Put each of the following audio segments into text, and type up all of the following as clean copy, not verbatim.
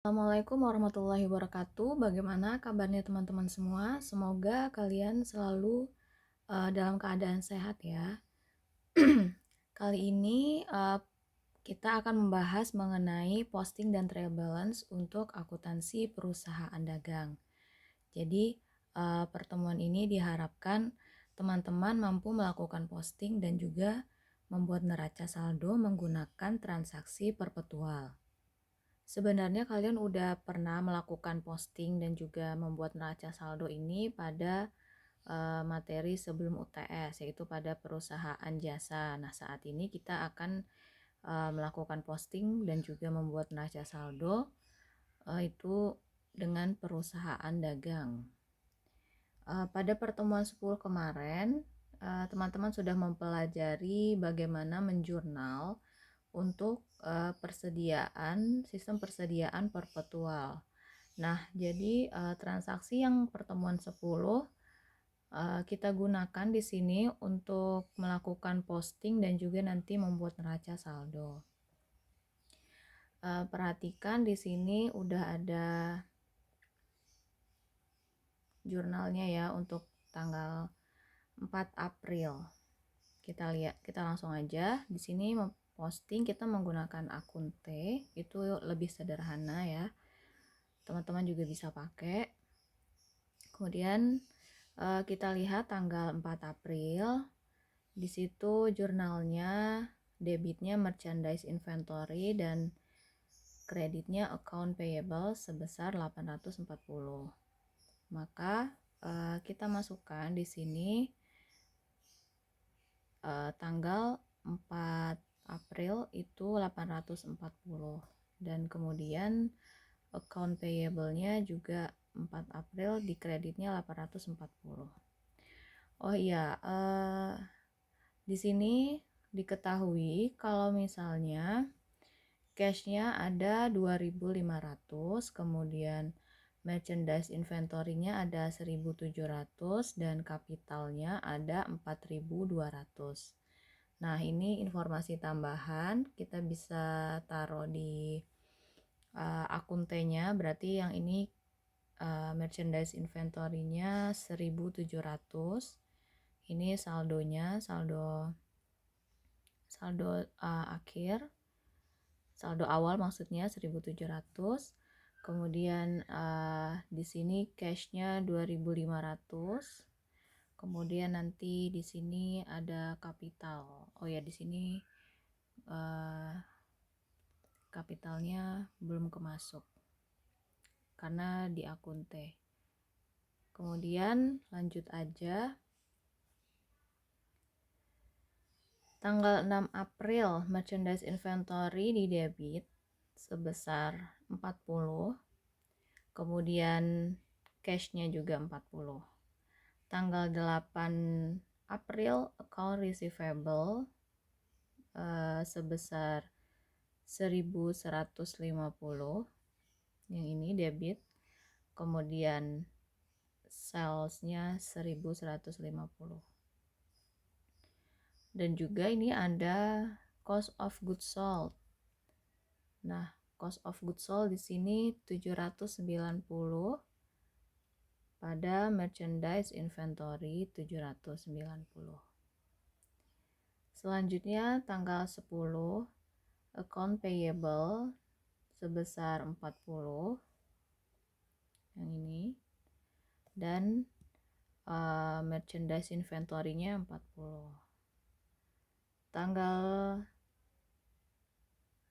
Assalamualaikum warahmatullahi wabarakatuh. Bagaimana kabarnya teman-teman semua? Semoga kalian selalu dalam keadaan sehat ya. Kali ini kita akan membahas mengenai posting dan trial balance untuk akuntansi perusahaan dagang. Jadi pertemuan ini diharapkan teman-teman mampu melakukan posting dan juga membuat neraca saldo menggunakan transaksi perpetual. Sebenarnya kalian udah pernah melakukan posting dan juga membuat neraca saldo ini pada materi sebelum UTS, yaitu pada perusahaan jasa. Nah, saat ini kita akan melakukan posting dan juga membuat neraca saldo itu dengan perusahaan dagang. Pada pertemuan 10 kemarin, teman-teman sudah mempelajari bagaimana menjurnal untuk sistem persediaan perpetual. Nah, jadi transaksi yang pertemuan 10 kita gunakan di sini untuk melakukan posting dan juga nanti membuat neraca saldo. Perhatikan di sini udah ada jurnalnya ya untuk tanggal 4 April. Kita langsung aja. Di sini posting kita menggunakan akun T, itu lebih sederhana ya. Teman-teman juga bisa pakai. Kemudian kita lihat tanggal 4 April. Di situ jurnalnya debitnya merchandise inventory dan kreditnya account payable sebesar 840. Maka kita masukkan di sini tanggal 4 April itu 840 dan kemudian account payable-nya juga 4 April di kreditnya 840. Oh iya, di sini diketahui kalau misalnya cash-nya ada 2.500, kemudian merchandise inventory-nya ada 1.700 dan kapitalnya ada 4.200. Nah, ini informasi tambahan, kita bisa taruh di akun T-nya, berarti yang ini merchandise inventory-nya 1.700. Ini saldonya, saldo akhir, saldo awal maksudnya 1.700. Kemudian di sini cash-nya 2.500. Kemudian nanti di sini ada kapital. Oh ya, di sini kapitalnya belum kemasuk karena di akun T. Kemudian lanjut aja. Tanggal 6 April merchandise inventory di debit sebesar 40. Kemudian cash-nya juga 40. Tanggal 8 April account receivable sebesar 1.150. Yang ini debit. Kemudian sales-nya 1.150. Dan juga ini ada cost of goods sold. Nah, cost of goods sold di sini 790 pada merchandise inventory 790. Selanjutnya tanggal 10 account payable sebesar 40 yang ini dan merchandise inventory-nya 40. Tanggal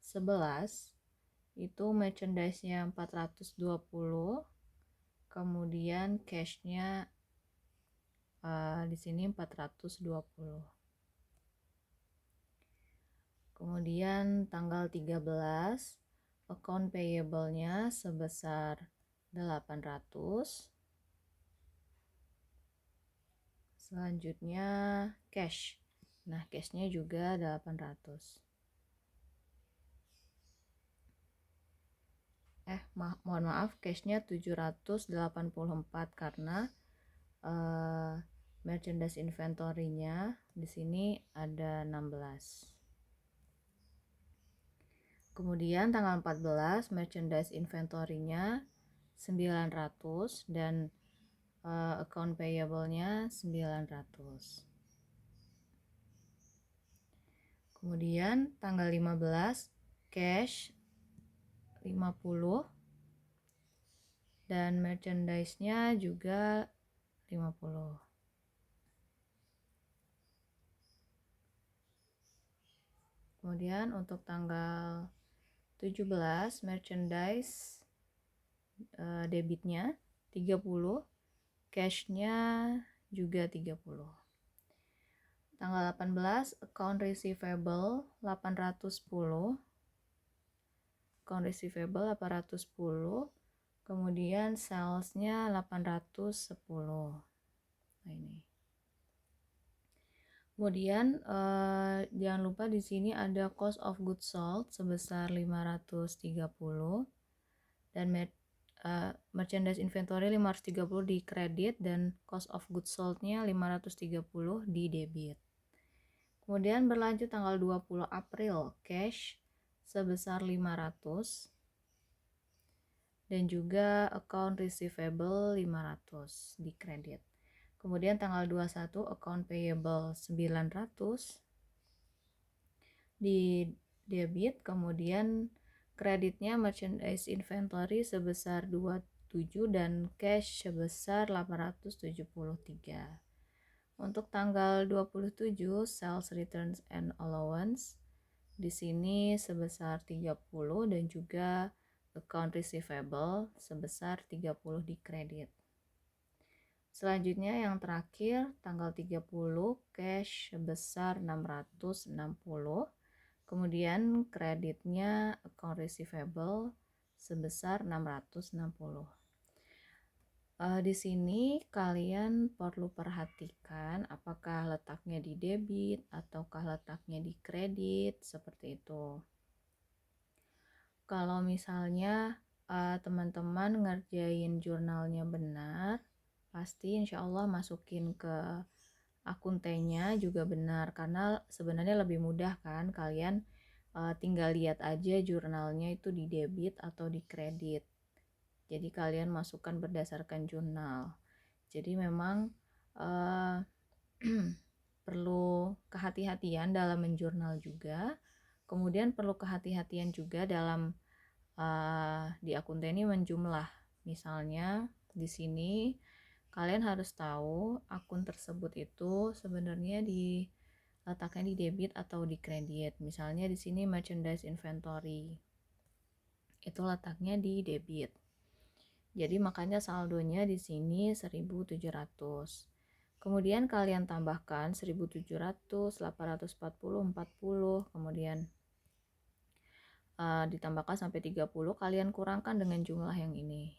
11 itu merchandise-nya 420, kemudian cash-nya di sini 420. Kemudian tanggal 13 account payable-nya sebesar 800. Selanjutnya cash. Nah, cash-nya juga 800. Mohon maaf, cash-nya 784 karena merchandise inventory-nya di sini ada 16. Kemudian tanggal 14 merchandise inventory-nya 900 dan account payable-nya 900. Kemudian tanggal 15 cash 50 dan merchandise-nya juga 50. Kemudian untuk tanggal 17 merchandise debitnya 30, cash-nya juga 30. Tanggal 18 account receivable 810, account receivable 810, kemudian sales-nya 810. Nah ini. Kemudian jangan lupa di sini ada cost of goods sold sebesar 530 dan merchandise inventory 530 di kredit dan cost of goods sold-nya 530 di debit. Kemudian berlanjut tanggal 20 April cash sebesar 500 dan juga account receivable 500 di kredit. Kemudian tanggal 21 account payable 900 di debit, kemudian kreditnya merchandise inventory sebesar 27 dan cash sebesar 873. Untuk tanggal 27 sales returns and allowance di sini sebesar 30 dan juga account receivable sebesar 30 di kredit. Selanjutnya yang terakhir tanggal 30 cash sebesar 660, kemudian kreditnya account receivable sebesar 660. Di sini kalian perlu perhatikan apakah letaknya di debit ataukah letaknya di kredit, seperti itu. Kalau misalnya teman-teman ngerjain jurnalnya benar, pasti insya Allah masukin ke akun T-nya juga benar, karena sebenarnya lebih mudah kan, kalian tinggal lihat aja jurnalnya itu di debit atau di kredit. Jadi kalian masukkan berdasarkan jurnal. Jadi memang perlu kehati-hatian dalam menjurnal juga. Kemudian perlu kehati-hatian juga dalam di akun T ini menjumlah. Misalnya di sini kalian harus tahu akun tersebut itu sebenarnya letaknya di debit atau di kredit. Misalnya di sini merchandise inventory itu letaknya di debit. Jadi makanya saldonya di sini 1.700. Kemudian kalian tambahkan 1.700, 840, 40, kemudian ditambahkan sampai 30, kalian kurangkan dengan jumlah yang ini.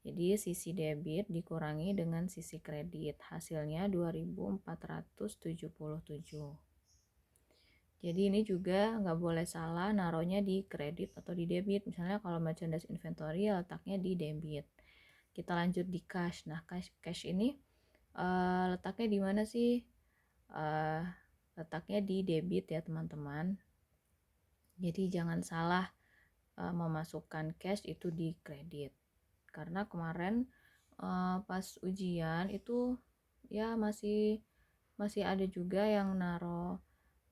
Jadi sisi debit dikurangi dengan sisi kredit, hasilnya 2.477. Jadi ini juga nggak boleh salah naruhnya di kredit atau di debit. Misalnya kalau merchandise inventory letaknya di debit. Kita lanjut di cash. Nah cash ini letaknya di mana sih? Letaknya di debit ya teman-teman. Jadi jangan salah memasukkan cash itu di kredit, karena kemarin pas ujian itu ya masih ada juga yang naruh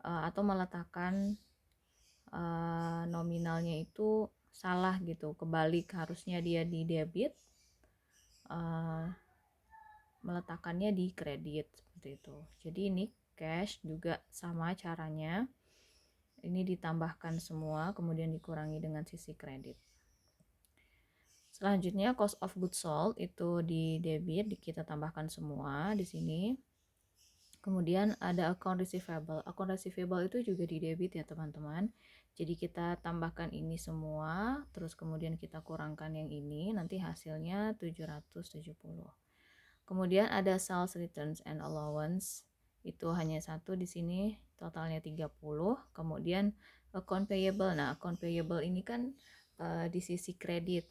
atau meletakkan nominalnya itu salah gitu, kebalik, harusnya dia di debit, meletakkannya di kredit, seperti itu. Jadi ini cash juga sama caranya. Ini ditambahkan semua, kemudian dikurangi dengan sisi kredit. Selanjutnya cost of goods sold itu di debit, kita tambahkan semua di sini. Kemudian ada account receivable. Account receivable itu juga di debit ya teman-teman. Jadi kita tambahkan ini semua, terus kemudian kita kurangkan yang ini, nanti hasilnya 770. Kemudian ada sales returns and allowance. Itu hanya satu di sini, totalnya 30. Kemudian account payable. Nah, account payable ini kan di sisi kredit.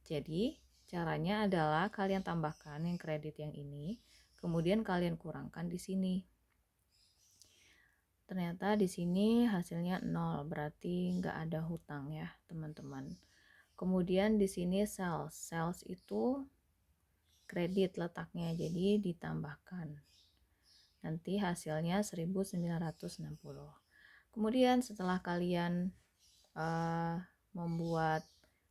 Jadi caranya adalah kalian tambahkan yang kredit yang ini, kemudian kalian kurangkan di sini. ternyata di sini hasilnya 0, berarti nggak ada hutang ya teman-teman. Kemudian di sini sales itu kredit letaknya, jadi ditambahkan. Nanti hasilnya 1960. Kemudian setelah kalian membuat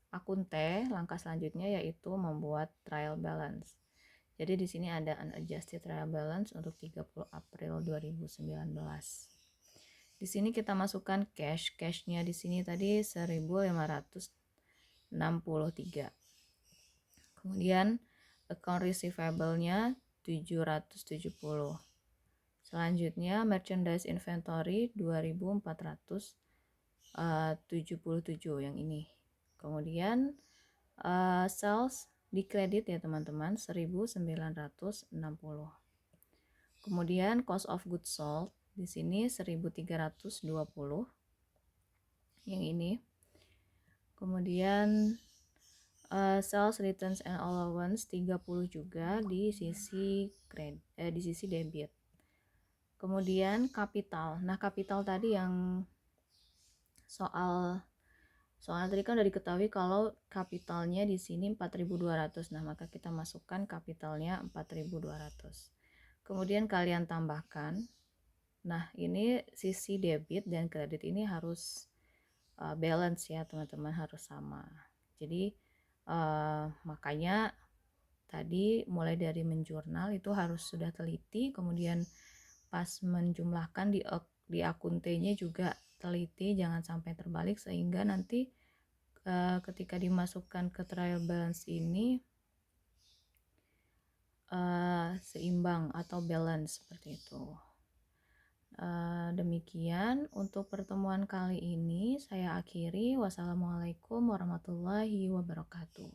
akun T, langkah selanjutnya yaitu membuat trial balance. Jadi di sini ada unadjusted trial balance untuk 30 April 2019. Di sini kita masukkan cash. Cashnya di sini tadi 1563. Kemudian account receivable-nya 770. Selanjutnya merchandise inventory 2477 yang ini. Kemudian sales di kredit ya teman-teman 1960. Kemudian cost of goods sold di sini 1320 yang ini. Kemudian sales returns and allowance 30 juga di sisi di sisi debit. Kemudian kapital. Nah, kapital tadi yang soal tadi kan udah diketahui kalau kapitalnya di sini 4.200. Nah, maka kita masukkan kapitalnya 4.200. Kemudian kalian tambahkan. Nah, ini sisi debit dan kredit ini harus balance ya, teman-teman, harus sama. Jadi makanya tadi mulai dari menjurnal itu harus sudah teliti, kemudian pas menjumlahkan di akun T-nya juga teliti, jangan sampai terbalik sehingga nanti ketika dimasukkan ke trial balance ini seimbang atau balance seperti itu. Demikian untuk pertemuan kali ini saya akhiri. Wassalamualaikum warahmatullahi wabarakatuh.